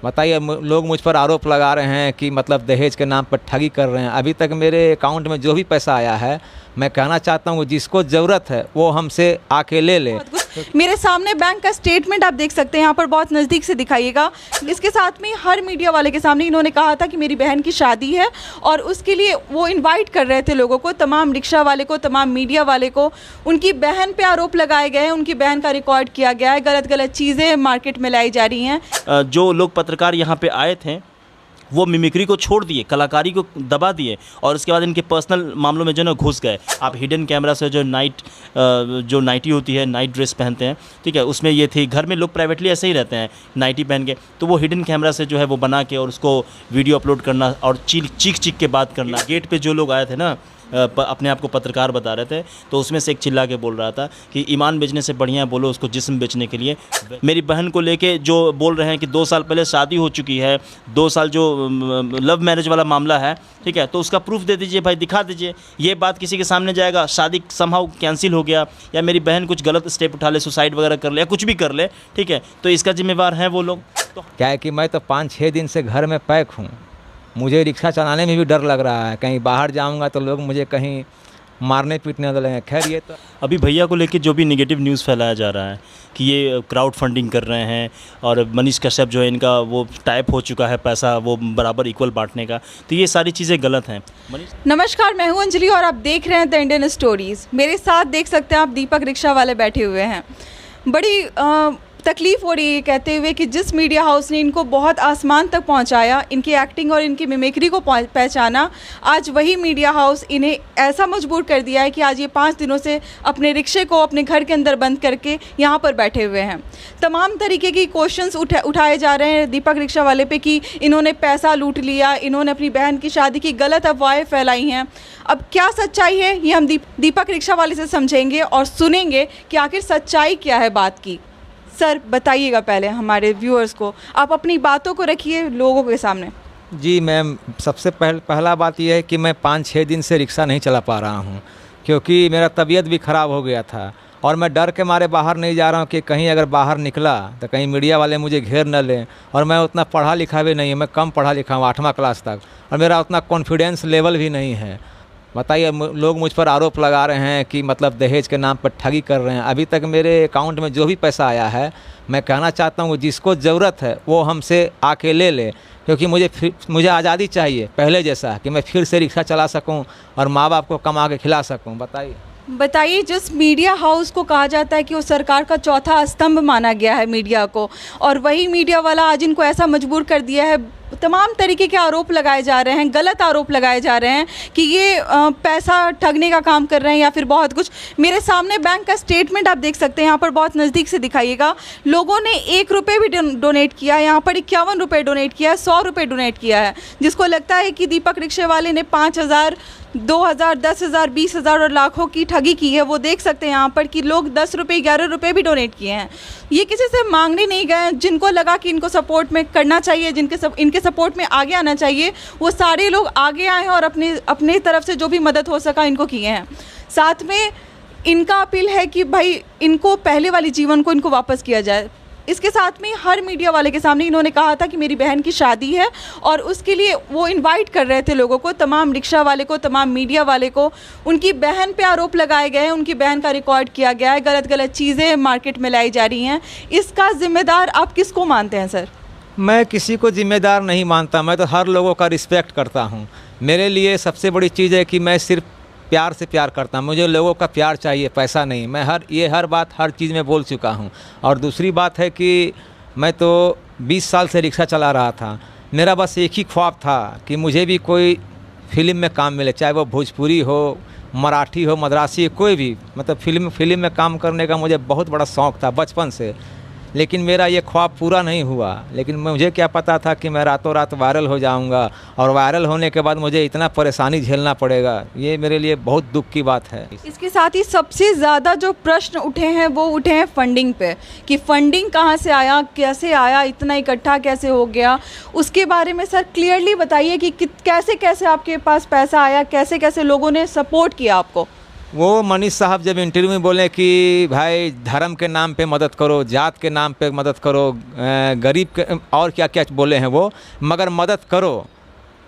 बताइए, लोग मुझ पर आरोप लगा रहे हैं कि मतलब दहेज के नाम पर ठगी कर रहे हैं। अभी तक मेरे अकाउंट में जो भी पैसा आया है, मैं कहना चाहता हूँ जिसको ज़रूरत है वो हमसे आके ले ले। मेरे सामने बैंक का स्टेटमेंट आप देख सकते हैं, यहाँ पर बहुत नज़दीक से दिखाइएगा। इसके साथ में हर मीडिया वाले के सामने इन्होंने कहा था कि मेरी बहन की शादी है और उसके लिए वो इनवाइट कर रहे थे लोगों को, तमाम रिक्शा वाले को, तमाम मीडिया वाले को। उनकी बहन पे आरोप लगाए गए हैं, उनकी बहन का रिकॉर्ड किया गया है, गलत गलत चीज़ें मार्केट में लाई जा रही हैं। जो लोग पत्रकार यहाँ पे आए थे वो मिमिक्री को छोड़ दिए, कलाकारी को दबा दिए और उसके बाद इनके पर्सनल मामलों में जो ना घुस गए। आप हिडन कैमरा से जो नाइटी होती है, नाइट ड्रेस पहनते हैं, ठीक है, उसमें ये थी। घर में लोग प्राइवेटली ऐसे ही रहते हैं नाइटी पहन के, तो वो हिडन कैमरा से जो है वो बना के और उसको वीडियो अपलोड करना और चीख के बात करना। गेट पे जो लोग आए थे ना, अपने आप को पत्रकार बता रहे थे, तो उसमें से एक चिल्ला के बोल रहा था कि ईमान बेचने से बढ़िया बोलो उसको जिस्म बेचने के लिए। मेरी बहन को लेके जो बोल रहे हैं कि 2 साल पहले शादी हो चुकी है, 2 साल जो लव मैरिज वाला मामला है, ठीक है, तो उसका प्रूफ दे दीजिए भाई, दिखा दीजिए। ये बात किसी के सामने जाएगा, शादी समहाउ कैंसिल हो गया या मेरी बहन कुछ गलत स्टेप उठा ले, सुसाइड वगैरह कर ले या कुछ भी कर ले, ठीक है, तो इसका जिम्मेवार है वो लोग। तो क्या है कि मैं तो 5-6 दिन से घर में पैक हूँ। मुझे रिक्शा चलाने में भी डर लग रहा है, कहीं बाहर जाऊंगा तो लोग मुझे कहीं मारने पीटने लगेंगे। खैर, ये तो अभी भैया को लेके जो भी नेगेटिव न्यूज़ फैलाया जा रहा है कि ये क्राउड फंडिंग कर रहे हैं और मनीष कश्यप जो है इनका वो टाइप हो चुका है पैसा वो बराबर इक्वल बांटने का, तो ये सारी चीज़ें गलत हैं। नमस्कार, मैं हूँ अंजलि और आप देख रहे हैं द इंडियन स्टोरीज़। मेरे साथ देख सकते हैं आप दीपक रिक्शा वाले बैठे हुए हैं। बड़ी तकलीफ़ हो रही है कहते हुए कि जिस मीडिया हाउस ने इनको बहुत आसमान तक पहुंचाया, इनकी एक्टिंग और इनकी मिमिक्री को पहचाना, आज वही मीडिया हाउस इन्हें ऐसा मजबूर कर दिया है कि आज ये 5 दिनों से अपने रिक्शे को अपने घर के अंदर बंद करके यहाँ पर बैठे हुए हैं। तमाम तरीके की क्वेश्चंस उठाए जा रहे हैं दीपक रिक्शा वाले पे कि इन्होंने पैसा लूट लिया, इन्होंने अपनी बहन की शादी की गलत अफवाहें फैलाई हैं। अब क्या सच्चाई है ये हम दीपक रिक्शा वाले से समझेंगे और सुनेंगे कि आखिर सच्चाई क्या है बात की। सर बताइएगा पहले हमारे व्यूअर्स को, आप अपनी बातों को रखिए लोगों के सामने। जी मैम, सबसे पहला बात यह है कि मैं 5-6 दिन से रिक्शा नहीं चला पा रहा हूँ क्योंकि मेरा तबीयत भी ख़राब हो गया था और मैं डर के मारे बाहर नहीं जा रहा हूँ कि कहीं अगर बाहर निकला तो कहीं मीडिया वाले मुझे घेर न लें। और मैं उतना पढ़ा लिखा भी नहीं है, मैं कम पढ़ा लिखा हूँ 8वां क्लास तक, और मेरा उतना कॉन्फिडेंस लेवल भी नहीं है। बताइए, लोग मुझ पर आरोप लगा रहे हैं कि मतलब दहेज के नाम पर ठगी कर रहे हैं। अभी तक मेरे अकाउंट में जो भी पैसा आया है, मैं कहना चाहता हूँ जिसको ज़रूरत है वो हमसे आके ले ले, क्योंकि मुझे आज़ादी चाहिए पहले जैसा, कि मैं फिर से रिक्शा चला सकूँ और माँ बाप को कमा के खिला सकूँ। बताइए, जिस मीडिया हाउस को कहा जाता है कि वो सरकार का चौथा स्तंभ माना गया है मीडिया को, और वही मीडिया वाला आज इनको ऐसा मजबूर कर दिया है। तमाम तरीके के आरोप लगाए जा रहे हैं, गलत आरोप लगाए जा रहे हैं कि ये पैसा ठगने का काम कर रहे हैं या फिर बहुत कुछ। मेरे सामने बैंक का स्टेटमेंट आप देख सकते हैं, यहाँ पर बहुत नज़दीक से दिखाइएगा। लोगों ने 1 रुपये भी डोनेट किया, यहाँ पर 51 रुपये डोनेट किया है, 100 रुपये डोनेट किया है। जिसको लगता है कि दीपक रिक्शे वाले ने 5,000, 2,000, 10,000, 20,000 और लाखों की ठगी की है, वो देख सकते हैं यहाँ पर कि लोग 10 रुपये, 11 रुपये भी डोनेट किए हैं। ये किसी से मांगने नहीं गए। जिनको लगा कि इनको सपोर्ट में करना चाहिए, इनके सपोर्ट में आगे आना चाहिए, वो सारे लोग आगे आए हैं और अपने तरफ से जो भी मदद हो सका इनको किए हैं। साथ में इनका अपील है कि भाई इनको पहले वाली जीवन को इनको वापस किया जाए। इसके साथ में हर मीडिया वाले के सामने इन्होंने कहा था कि मेरी बहन की शादी है और उसके लिए वो इनवाइट कर रहे थे लोगों को, तमाम रिक्शा वाले को, तमाम मीडिया वाले को। उनकी बहन पे आरोप लगाए गए हैं, उनकी बहन का रिकॉर्ड किया गया है, गलत गलत चीज़ें मार्केट में लाई जा रही हैं। इसका जिम्मेदार आप किसको मानते हैं सर? मैं किसी को जिम्मेदार नहीं मानता, मैं तो हर लोगों का रिस्पेक्ट करता हूँ। मेरे लिए सबसे बड़ी चीज़ है कि मैं सिर्फ प्यार से प्यार करता हूँ, मुझे लोगों का प्यार चाहिए, पैसा नहीं। मैं हर बात हर चीज़ में बोल चुका हूँ। और दूसरी बात है कि मैं तो 20 साल से रिक्शा चला रहा था, मेरा बस एक ही ख्वाब था कि मुझे भी कोई फिल्म में काम मिले, चाहे वो भोजपुरी हो, मराठी हो, मद्रासी, कोई भी, मतलब फिल्म में काम करने का मुझे बहुत बड़ा शौक़ था बचपन से। लेकिन मेरा ये ख्वाब पूरा नहीं हुआ। लेकिन मुझे क्या पता था कि मैं रातों रात वायरल हो जाऊंगा और वायरल होने के बाद मुझे इतना परेशानी झेलना पड़ेगा। ये मेरे लिए बहुत दुख की बात है। इसके साथ ही सबसे ज़्यादा जो प्रश्न उठे हैं वो उठे हैं फंडिंग पे, कि फंडिंग कहाँ से आया, कैसे आया, इतना इकट्ठा कैसे हो गया। उसके बारे में सर क्लियरली बताइए कि कैसे कैसे आपके पास पैसा आया, कैसे कैसे लोगों ने सपोर्ट किया आपको। वो मनीष साहब जब इंटरव्यू में बोले कि भाई धर्म के नाम पे मदद करो, जात के नाम पे मदद करो, गरीब के और क्या क्या बोले हैं वो, मगर मदद करो,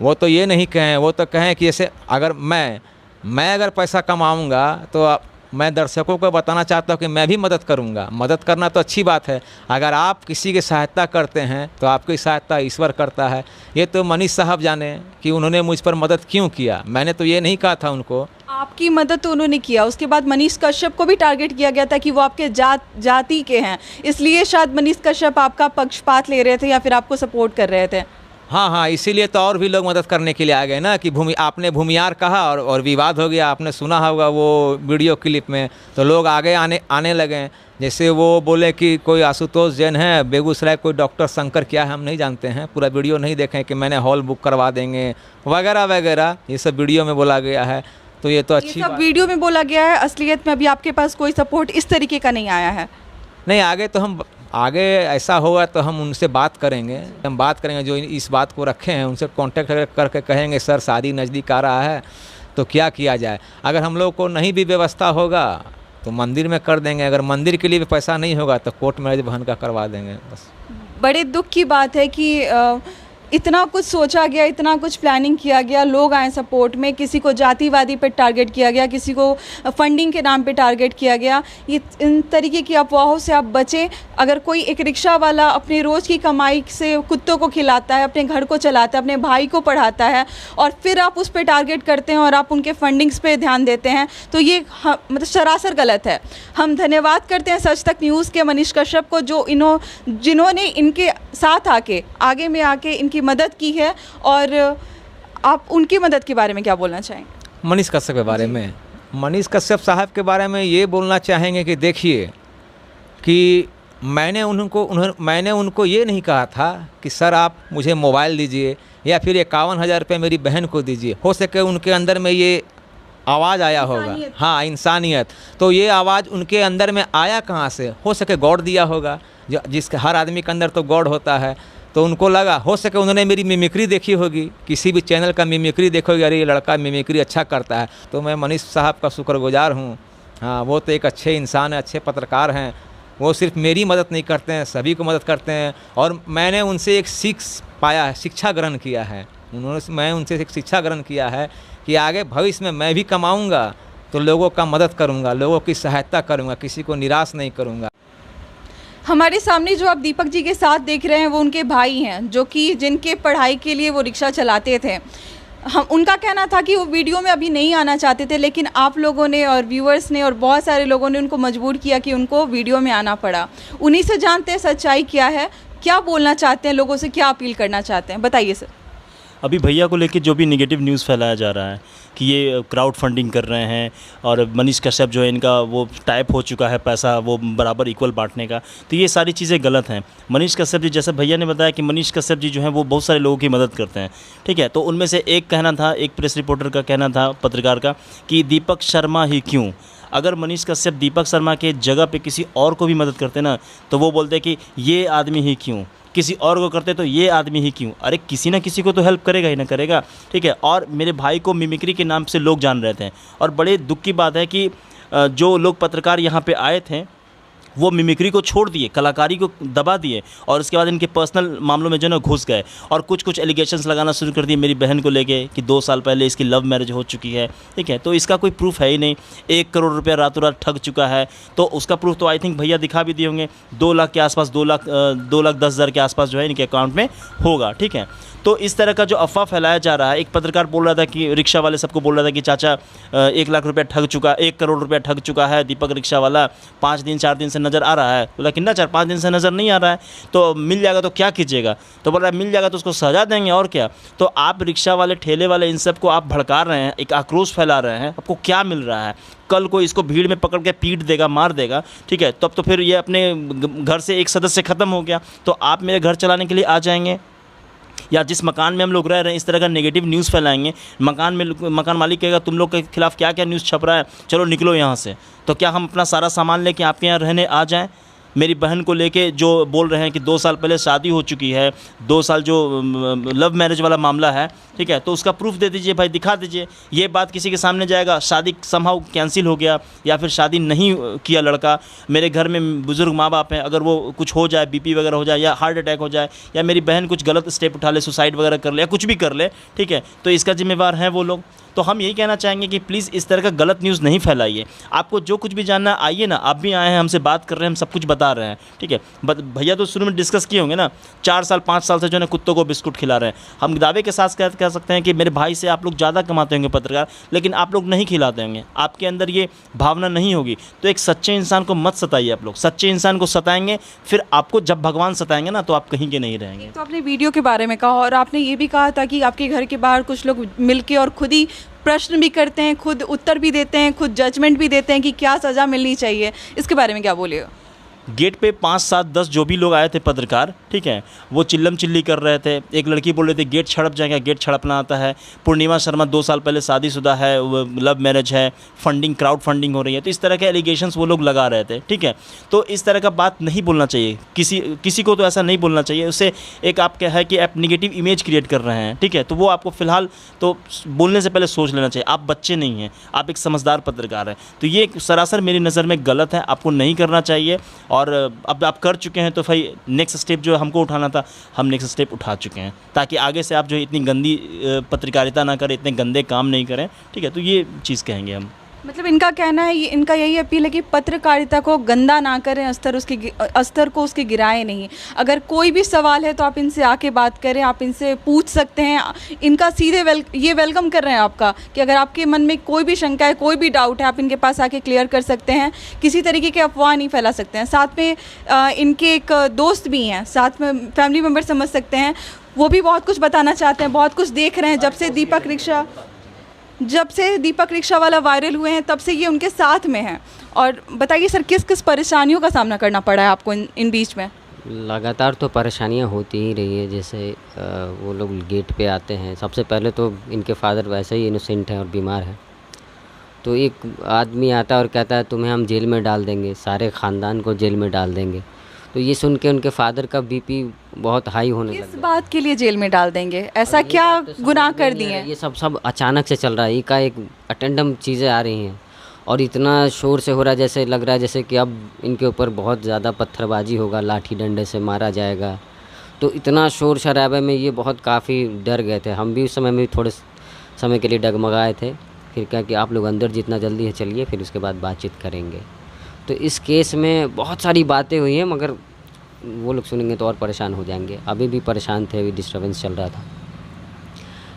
वो तो ये नहीं कहें। वो तो कहें कि जैसे अगर मैं अगर पैसा कमाऊंगा तो मैं दर्शकों को बताना चाहता हूँ कि मैं भी मदद करूँगा। मदद करना तो अच्छी बात है, अगर आप किसी की सहायता करते हैं तो आपकी सहायता ईश्वर करता है। ये तो मनीष साहब जाने कि उन्होंने मुझ पर मदद क्यों किया, मैंने तो ये नहीं कहा था उनको। आपकी मदद तो उन्होंने किया, उसके बाद मनीष कश्यप को भी टारगेट किया गया था कि वो आपके जाति के हैं, इसलिए शायद मनीष कश्यप आपका पक्षपात ले रहे थे या फिर आपको सपोर्ट कर रहे थे। हाँ, इसीलिए तो और भी लोग मदद करने के लिए आ गए ना कि आपने भूमियार कहा और विवाद हो गया। आपने सुना होगा वो वीडियो क्लिप में, तो लोग आगे आने लगे। जैसे वो बोले कि कोई आशुतोष जैन है बेगूसराय, कोई डॉक्टर शंकर क्या है हम नहीं जानते हैं, पूरा वीडियो नहीं देखें कि मैंने हॉल बुक करवा देंगे वगैरह वगैरह, ये सब वीडियो में बोला गया है। तो ये तो अच्छी बात, वीडियो में बोला गया है, असलियत में अभी आपके पास कोई सपोर्ट इस तरीके का नहीं आया है। नहीं, आगे ऐसा होगा तो हम उनसे बात करेंगे, जो इस बात को रखे हैं उनसे कांटेक्ट करके कहेंगे सर शादी नज़दीक आ रहा है तो क्या किया जाए। अगर हम लोग को नहीं भी व्यवस्था होगा तो मंदिर में कर देंगे, अगर मंदिर के लिए भी पैसा नहीं होगा तो कोर्ट मैरिज बहन का करवा देंगे बस। बड़े दुख की बात है कि इतना कुछ सोचा गया, इतना कुछ प्लानिंग किया गया, लोग आए सपोर्ट में, किसी को जातिवादी पे टारगेट किया गया, किसी को फंडिंग के नाम पे टारगेट किया गया। ये इन तरीके की अफवाहों से आप बचें। अगर कोई एक रिक्शा वाला अपने रोज़ की कमाई से कुत्तों को खिलाता है, अपने घर को चलाता है, अपने भाई को पढ़ाता है और फिर आप उस पर टारगेट करते हैं और आप उनके फंडिंग्स पे ध्यान देते हैं, तो ये मतलब सरासर गलत है। हम धन्यवाद करते हैं सच तक न्यूज़ के मनीष कश्यप को, जिन्होंने इनके साथ आगे में आके इनकी मदद की है। और आप उनकी मदद के बारे में क्या बोलना चाहेंगे? मनीष कश्यप के बारे में, मनीष कश्यप साहब के बारे में ये बोलना चाहेंगे कि देखिए कि मैंने उनको ये नहीं कहा था कि सर आप मुझे मोबाइल दीजिए या फिर 51,000 रुपये मेरी बहन को दीजिए। हो सके उनके अंदर में ये आवाज़ आया होगा, हाँ इंसानियत, तो ये आवाज़ उनके अंदर में आया कहाँ से? हो सके गॉड दिया होगा, जिसके हर आदमी के अंदर तो गॉड होता है। तो उनको लगा, हो सके उन्होंने मेरी मिमिक्री देखी होगी, किसी भी चैनल का मिमिक्री देखोगे, अरे ये लड़का मिमिक्री अच्छा करता है। तो मैं मनीष साहब का शुक्रगुजार हूँ। हाँ, वो तो एक अच्छे इंसान हैं, अच्छे पत्रकार हैं। वो सिर्फ मेरी मदद नहीं करते हैं, सभी को मदद करते हैं। और मैंने उनसे एक शिक्षा ग्रहण किया है। मैं उनसे एक शिक्षा ग्रहण किया है कि आगे भविष्य में मैं भी कमाऊँगा तो लोगों का मदद करूँगा, लोगों की सहायता करूँगा, किसी को निराश नहीं करूँगा। हमारे सामने जो आप दीपक जी के साथ देख रहे हैं वो उनके भाई हैं, जो कि जिनके पढ़ाई के लिए वो रिक्शा चलाते थे। उनका कहना था कि वो वीडियो में अभी नहीं आना चाहते थे, लेकिन आप लोगों ने और व्यूअर्स ने और बहुत सारे लोगों ने उनको मजबूर किया कि उनको वीडियो में आना पड़ा। उन्हीं से जानते हैं सच्चाई क्या है, क्या बोलना चाहते हैं, लोगों से क्या अपील करना चाहते हैं, बताइए सर। अभी भैया को लेके जो भी नेगेटिव न्यूज़ फैलाया जा रहा है कि ये क्राउड फंडिंग कर रहे हैं और मनीष कश्यप जो है इनका वो टाइप हो चुका है पैसा वो बराबर इक्वल बांटने का, तो ये सारी चीज़ें गलत हैं। मनीष कश्यप जी, जैसे भैया ने बताया कि मनीष कश्यप जी जो हैं वो बहुत सारे लोगों की मदद करते हैं, ठीक है। तो उनमें से एक कहना था, एक प्रेस रिपोर्टर का कहना था, पत्रकार का, कि दीपक शर्मा ही क्यों? अगर मनीष कश्यप दीपक शर्मा के जगह पे किसी और को भी मदद करते ना तो वो बोलते कि ये आदमी ही क्यों, किसी और को करते तो ये आदमी ही क्यों। अरे किसी ना किसी को तो हेल्प करेगा ही ना करेगा, ठीक है। और मेरे भाई को मिमिक्री के नाम से लोग जान रहे थे और बड़े दुख की बात है कि जो लोग पत्रकार यहाँ पे आए थे वो मिमिक्री को छोड़ दिए, कलाकारी को दबा दिए और उसके बाद इनके पर्सनल मामलों में जो ना घुस गए और कुछ एलिगेशंस लगाना शुरू कर दिए मेरी बहन को लेके कि 2 साल पहले इसकी लव मैरिज हो चुकी है, ठीक है। तो इसका कोई प्रूफ है ही नहीं। 1 करोड़ रुपया रातों रात ठग चुका है, तो उसका प्रूफ तो आई थिंक भैया दिखा भी दिए होंगे। 2 लाख के आसपास, 2,10,000 के आसपास जो है इनके अकाउंट में होगा, ठीक है। तो इस तरह का जो अफवाह फैलाया जा रहा है, एक पत्रकार बोल रहा था कि रिक्शा वाले सबको बोल रहा था कि चाचा 1 लाख रुपया ठग चुका, 1 करोड़ रुपया ठग चुका है दीपक रिक्शा वाला, 5 दिन 4 दिन से नज़र आ रहा है। बोला कि ना 4-5 दिन से नज़र नहीं आ रहा है तो मिल जाएगा तो क्या कीजिएगा? तो बोल रहा है मिल जाएगा तो उसको सजा देंगे और क्या। तो आप रिक्शा वाले, ठेले वाले, इन सब को आप भड़का रहे हैं, एक आक्रोश फैला रहे हैं, आपको क्या मिल रहा है? कल को इसको भीड़ में पकड़ के पीट देगा, मार देगा, ठीक है। तब तो फिर ये अपने घर से एक सदस्य ख़त्म हो गया, तो आप मेरे घर चलाने के लिए आ जाएंगे या जिस मकान में हम लोग रह रहे हैं इस तरह का नेगेटिव न्यूज़ फैलाएंगे। मकान मालिक कहेगा तुम लोग के खिलाफ़ क्या क्या न्यूज़ छप रहा है, चलो निकलो यहाँ से। तो क्या हम अपना सारा सामान लेके आपके यहाँ रहने आ जाएं? मेरी बहन को लेके जो बोल रहे हैं कि 2 साल पहले शादी हो चुकी है, 2 साल जो लव मैरिज वाला मामला है, ठीक है, तो उसका प्रूफ दे दीजिए भाई, दिखा दीजिए। ये बात किसी के सामने जाएगा, शादी समहाउ कैंसिल हो गया या फिर शादी नहीं किया लड़का, मेरे घर में बुज़ुर्ग माँ बाप हैं, अगर वो कुछ हो जाए, बीपी वगैरह हो जाए या हार्ट अटैक हो जाए, या मेरी बहन कुछ गलत स्टेप उठा ले, सुसाइड वगैरह कर ले या कुछ भी कर ले, ठीक है, तो इसका जिम्मेवार हैं वो लोग। तो हम यही कहना चाहेंगे कि प्लीज़ इस तरह का गलत न्यूज़ नहीं फैलाइए। आपको जो कुछ भी जानना आइए ना, आप भी आए हैं, हमसे बात कर रहे हैं, हम सब कुछ बता रहे हैं, ठीक है। भैया तो शुरू में डिस्कस किए होंगे ना, 4 साल 5 साल से जो है कुत्तों को बिस्कुट खिला रहे हैं। हम दावे के साथ कह सकते हैं कि मेरे भाई से आप लोग ज़्यादा कमाते होंगे पत्रकार, लेकिन आप लोग नहीं खिलाते होंगे, आपके अंदर ये भावना नहीं होगी। तो एक सच्चे इंसान को मत सताइए आप लोग। सच्चे इंसान को सताएंगे, फिर आपको जब भगवान सताएंगे ना, तो आप कहीं के नहीं रहेंगे। तो आपने वीडियो के बारे में कहा और आपने ये भी कहा था कि आपके घर के बाहर कुछ लोग मिलके और खुद ही प्रश्न भी करते हैं, खुद उत्तर भी देते हैं, खुद जजमेंट भी देते हैं कि क्या सज़ा मिलनी चाहिए। इसके बारे में क्या बोलिएगा? गेट पे 5, 7, 10 जो भी लोग आए थे पत्रकार, ठीक है, वो चिल्लम चिल्ली कर रहे थे। एक लड़की बोल रही थी गेट छड़प जाएगा, गेट छड़पना आता है। पूर्णिमा शर्मा 2 साल पहले शादीशुदा है, वो लव मैरिज है, फंडिंग क्राउड फंडिंग हो रही है। तो इस तरह के एलिगेशंस वो लोग लगा रहे थे, ठीक है। तो इस तरह का बात नहीं बोलना चाहिए, किसी को तो ऐसा नहीं बोलना चाहिए। उससे एक आप क्या है कि आप निगेटिव इमेज क्रिएट कर रहे हैं, ठीक है। तो वो आपको फ़िलहाल तो बोलने से पहले सोच लेना चाहिए। आप बच्चे नहीं हैं, आप एक समझदार पत्रकार हैं। तो ये सरासर मेरी नज़र में गलत है, आपको नहीं करना चाहिए। और अब आप कर चुके हैं तो भाई नेक्स्ट स्टेप जो हमको उठाना था, हम नेक्स्ट स्टेप उठा चुके हैं, ताकि आगे से आप जो इतनी गंदी पत्रकारिता ना करें, इतने गंदे काम नहीं करें, ठीक है। तो ये चीज़ कहेंगे हम। मतलब इनका कहना है, इनका यही अपील है कि पत्रकारिता को गंदा ना करें, अस्तर को उसके गिराएं नहीं। अगर कोई भी सवाल है तो आप इनसे आके बात करें, आप इनसे पूछ सकते हैं। इनका सीधे ये वेलकम कर रहे हैं आपका कि अगर आपके मन में कोई भी शंका है, कोई भी डाउट है, आप इनके पास आके क्लियर कर सकते हैं। किसी तरीके के अफवाह नहीं फैला सकते हैं। साथ में इनके एक दोस्त भी हैं, साथ में फैमिली मेम्बर समझ सकते हैं, वो भी बहुत कुछ बताना चाहते हैं, बहुत कुछ देख रहे हैं। जब से दीपक रिक्शा वाला वायरल हुए हैं, तब से ये उनके साथ में हैं। और बताइए सर, किस किस परेशानियों का सामना करना पड़ा है आपको इन बीच में? लगातार तो परेशानियां होती ही रही है। जैसे वो लोग गेट पे आते हैं, सबसे पहले तो इनके फादर वैसे ही इनोसेंट हैं और बीमार हैं। तो एक आदमी आता है और कहता है तुम्हें हम जेल में डाल देंगे, सारे ख़ानदान को जेल में डाल देंगे। तो ये सुन के उनके फादर का बीपी बहुत हाई होने लगा। किस बात के लिए जेल में डाल देंगे? ऐसा क्या गुनाह कर दिए हैं? ये सब अचानक से चल रहा है, एकाएक अटेंडम चीज़ें आ रही हैं और इतना शोर से हो रहा है, जैसे लग रहा है जैसे कि अब इनके ऊपर बहुत ज़्यादा पत्थरबाजी होगा, लाठी डंडे से मारा जाएगा। तो इतना शोर शराबे में ये बहुत काफ़ी डर गए थे। हम भी उस समय में थोड़े समय के लिए डगमगाए थे। फिर क्या कि आप लोग अंदर जितना जल्दी है चलिए, फिर उसके बाद बातचीत करेंगे। तो इस केस में बहुत सारी बातें हुई हैं, मगर वो लोग सुनेंगे तो और परेशान हो जाएंगे। अभी भी परेशान थे, अभी डिस्टर्बेंस चल रहा था।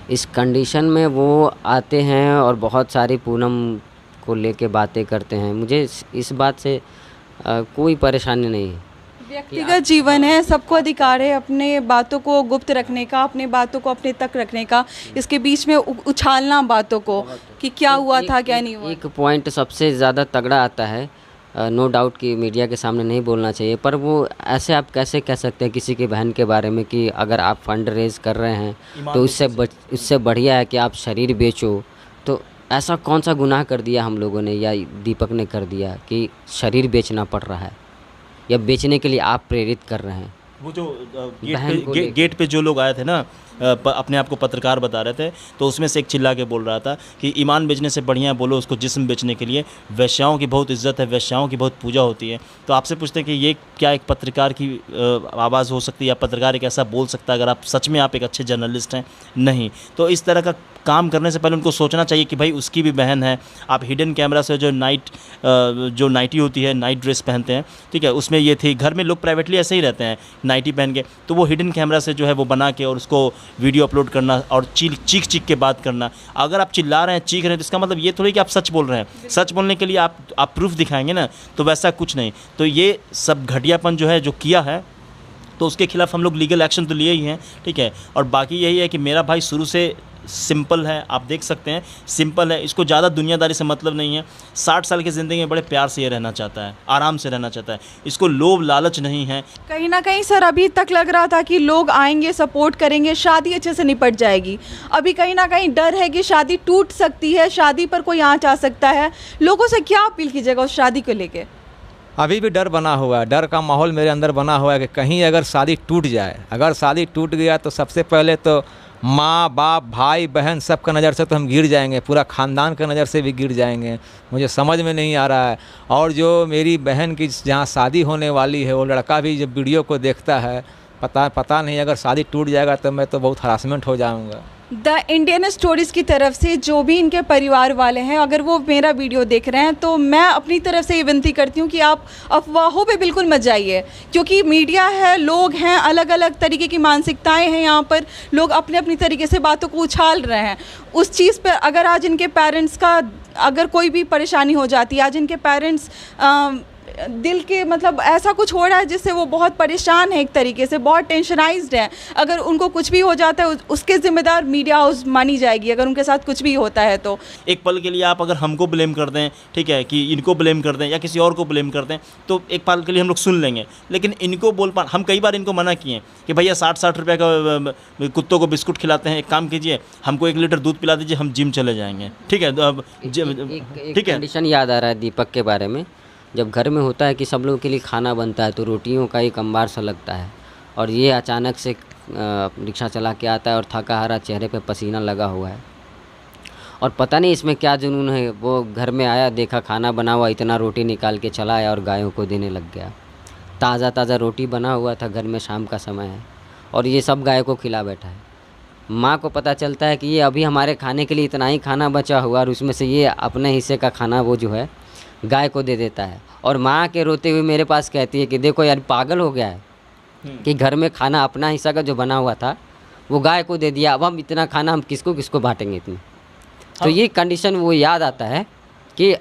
इस कंडीशन में वो आते हैं और बहुत सारी पूनम को लेके बातें करते हैं। मुझे इस बात से कोई परेशानी नहीं है। व्यक्तिगत जीवन है, सबको अधिकार है अपने बातों को गुप्त रखने का, अपने बातों को अपने तक रखने का। इसके बीच में उछालना बातों को कि क्या हुआ था क्या नहीं हुआ। एक पॉइंट सबसे ज़्यादा तगड़ा आता है, नो डाउट कि मीडिया के सामने नहीं बोलना चाहिए, पर वो ऐसे आप कैसे कह सकते हैं किसी की बहन के बारे में कि अगर आप फंड रेज कर रहे हैं तो उससे बढ़िया है कि आप शरीर बेचो। तो ऐसा कौन सा गुनाह कर दिया हम लोगों ने या दीपक ने कर दिया कि शरीर बेचना पड़ रहा है या बेचने के लिए आप प्रेरित कर रहे हैं? वो जो गेट पे जो लोग आए थे ना, अपने आप को पत्रकार बता रहे थे, तो उसमें से एक चिल्ला के बोल रहा था कि ईमान बेचने से बढ़िया बोलो उसको जिस्म बेचने के लिए। वैश्याओं की बहुत इज्जत है, वैश्याओं की बहुत पूजा होती है। तो आपसे पूछते हैं कि ये क्या एक पत्रकार की आवाज़ हो सकती है या पत्रकार एक ऐसा बोल सकता है अगर आप सच में आप एक अच्छे जर्नलिस्ट हैं? नहीं। तो इस तरह का काम करने से पहले उनको सोचना चाहिए कि भाई उसकी भी बहन है। आप हिडन कैमरा से जो नाइटी होती है, नाइट ड्रेस पहनते हैं, ठीक है, उसमें ये थी। घर में लोग प्राइवेटली ऐसे ही रहते हैं नाइटी पहन के, तो वो हिडन कैमरा से जो है वो बना के और उसको वीडियो अपलोड करना और चीख के बात करना। अगर आप चिल्ला रहे हैं, चीख रहे हैं, तो इसका मतलब ये थोड़ी कि आप सच बोल रहे हैं। सच बोलने के लिए आप प्रूफ दिखाएंगे ना, तो वैसा कुछ नहीं। तो ये सब घटियापन जो है जो किया है, तो उसके खिलाफ हम लोग लीगल एक्शन तो लिए ही हैं, ठीक है। और बाकी यही है कि मेरा भाई शुरू से सिंपल है, आप देख सकते हैं सिंपल है, इसको ज़्यादा दुनियादारी से मतलब नहीं है। 60 साल की ज़िंदगी में बड़े प्यार से ये रहना चाहता है, आराम से रहना चाहता है, इसको लोभ लालच नहीं है। कहीं ना कहीं सर अभी तक लग रहा था कि लोग आएंगे, सपोर्ट करेंगे, शादी अच्छे से निपट जाएगी। अभी कहीं ना कहीं डर है कि शादी टूट सकती है, शादी पर कोई आँच आ सकता है। लोगों से क्या अपील कीजिएगा उस शादी को लेके? अभी भी डर बना हुआ है, डर का माहौल मेरे अंदर बना हुआ है कि कहीं अगर शादी टूट जाए, अगर शादी टूट गया तो सबसे पहले तो माँ बाप भाई बहन सबका नज़र से तो हम गिर जाएंगे, पूरा ख़ानदान का नज़र से भी गिर जाएंगे। मुझे समझ में नहीं आ रहा है। और जो मेरी बहन की जहाँ शादी होने वाली है, वो लड़का भी जब वीडियो को देखता है, पता नहीं अगर शादी टूट जाएगा तो मैं तो बहुत हरासमेंट हो जाऊँगा। द इंडियन स्टोरीज़ की तरफ से जो भी इनके परिवार वाले हैं, अगर वो मेरा वीडियो देख रहे हैं तो मैं अपनी तरफ से ये विनती करती हूँ कि आप अफवाहों पे बिल्कुल मत जाइए, क्योंकि मीडिया है, लोग हैं, अलग अलग तरीके की मानसिकताएं हैं यहाँ पर, लोग अपने अपनी तरीके से बातों को उछाल रहे हैं। उस चीज़ पर अगर आज इनके पेरेंट्स का अगर कोई भी परेशानी हो जाती है, आज इनके पेरेंट्स दिल के मतलब ऐसा कुछ हो रहा है जिससे वो बहुत परेशान है, एक तरीके से बहुत टेंशनाइज्ड है, अगर उनको कुछ भी हो जाता है उसके ज़िम्मेदार मीडिया हाउस मानी जाएगी अगर उनके साथ कुछ भी होता है तो। एक पल के लिए आप अगर हमको ब्लेम कर दें, ठीक है, कि इनको ब्लेम कर दें या किसी और को ब्लेम कर दें, तो एक पल के लिए हम लोग सुन लेंगे, लेकिन इनको हम कई बार इनको मना किए कि भैया 60-60 रुपये का कुत्तों को बिस्कुट खिलाते हैं, एक काम कीजिए हमको 1 लीटर दूध पिला दीजिए, हम जिम चले जाएंगे, ठीक है। ठीक है, कंडीशन याद आ रहा है दीपक के बारे में। जब घर में होता है कि सब लोगों के लिए खाना बनता है तो रोटियों का एक अंबार सा लगता है, और ये अचानक से रिक्शा चला के आता है और थका हारा, चेहरे पे पसीना लगा हुआ है, और पता नहीं इसमें क्या जुनून है। वो घर में आया, देखा खाना बना हुआ, इतना रोटी निकाल के चला आया और गायों को देने लग गया। ताज़ा ताज़ा रोटी बना हुआ था, घर में शाम का समय है, और ये सब गाय को खिला बैठा है। माँ को पता चलता है कि ये अभी हमारे खाने के लिए इतना ही खाना बचा हुआ, और उसमें से ये अपने हिस्से का खाना वो जो है गाय को दे देता है। और माँ के रोते हुए मेरे पास कहती है कि देखो यार, पागल हो गया है कि घर में खाना अपना हिस्सा का जो बना हुआ था वो गाय को दे दिया, अब हम इतना खाना हम किसको किसको बांटेंगे इतनी। तो ये कंडीशन वो याद आता है कि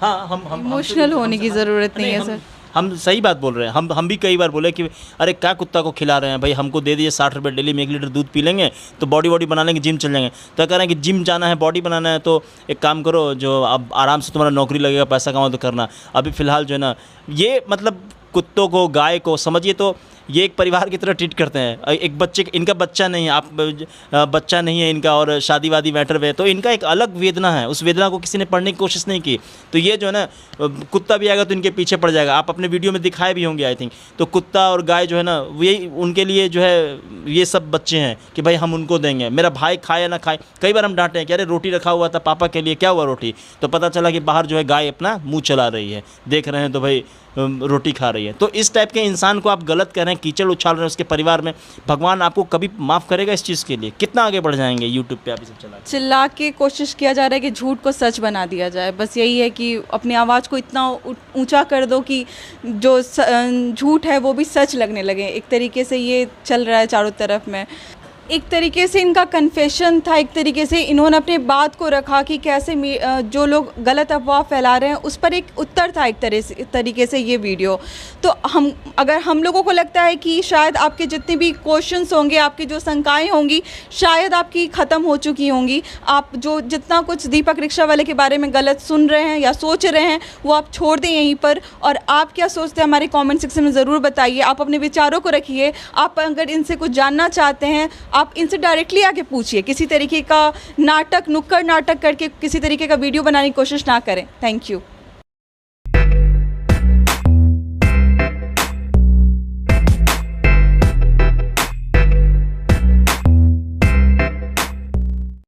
हाँ, हम इमोशनल होने की ज़रूरत नहीं है सर। हम सही बात बोल रहे हैं। हम भी कई बार बोले कि अरे क्या कुत्ता को खिला रहे हैं भाई, हमको दे दीजिए 60 रुपये डेली में 1 लीटर दूध पी लेंगे तो बॉडी बना लेंगे, जिम चल जाएंगे। तो कह रहे हैं कि जिम जाना है, बॉडी बनाना है, तो एक काम करो, जो अब आराम से तुम्हारा नौकरी लगेगा, पैसा कमाओ तो करना। अभी फ़िलहाल जो है ना, ये मतलब कुत्तों को, गाय को समझिए तो ये एक परिवार की तरह ट्रीट करते हैं। एक बच्चे, इनका बच्चा नहीं है, आप बच्चा नहीं है इनका, और शादी वादी मैटर में, तो इनका एक अलग वेदना है, उस वेदना को किसी ने पढ़ने की कोशिश नहीं की। तो ये जो है ना, कुत्ता भी आएगा तो इनके पीछे पड़ जाएगा। आप अपने वीडियो में दिखाए भी होंगे आई थिंक। तो कुत्ता और गाय जो है ना, यही उनके लिए जो है ये सब बच्चे हैं कि भाई हम उनको देंगे, मेरा भाई खाए या ना खाए। कई बार हम डांटे हैं कि अरे रोटी रखा हुआ था पापा के लिए, क्या हुआ रोटी, तो पता चला कि बाहर जो है गाय अपना मुँह चला रही है, देख रहे हैं तो भाई रोटी खा रही है। तो इस टाइप के इंसान को आप गलत कह रहे हैं, कीचड़ उछाल रहे हैं उसके परिवार में। भगवान आपको कभी माफ़ करेगा इस चीज़ के लिए? कितना आगे बढ़ जाएंगे यूट्यूब पे आप ये सब चिल्ला के कोशिश किया जा रहा है कि झूठ को सच बना दिया जाए। बस यही है कि अपनी आवाज़ को इतना ऊंचा कर दो कि जो झूठ है वो भी सच लगने लगे। एक तरीके से ये चल रहा है चारों तरफ में। एक तरीके से इनका कन्फेशन था, एक तरीके से इन्होंने अपने बात को रखा कि कैसे जो लोग गलत अफवाह फैला रहे हैं उस पर एक उत्तर था एक तरीके से ये वीडियो। तो अगर हम लोगों को लगता है कि शायद आपके जितने भी क्वेश्चंस होंगे, आपकी जो शंकाएं होंगी, शायद आपकी ख़त्म हो चुकी होंगी। आप जो जितना कुछ दीपक रिक्शा वाले के बारे में गलत सुन रहे हैं या सोच रहे हैं वो आप छोड़ दें यहीं पर। और आप क्या सोचते हैं हमारे कॉमेंट सेक्शन में ज़रूर बताइए। आप अपने विचारों को रखिए। आप अगर इनसे कुछ जानना चाहते हैं आप इनसे डायरेक्टली आके पूछिए। किसी तरीके का नाटक, नुक्कड़ नाटक करके किसी तरीके का वीडियो बनाने की कोशिश ना करें। Thank you.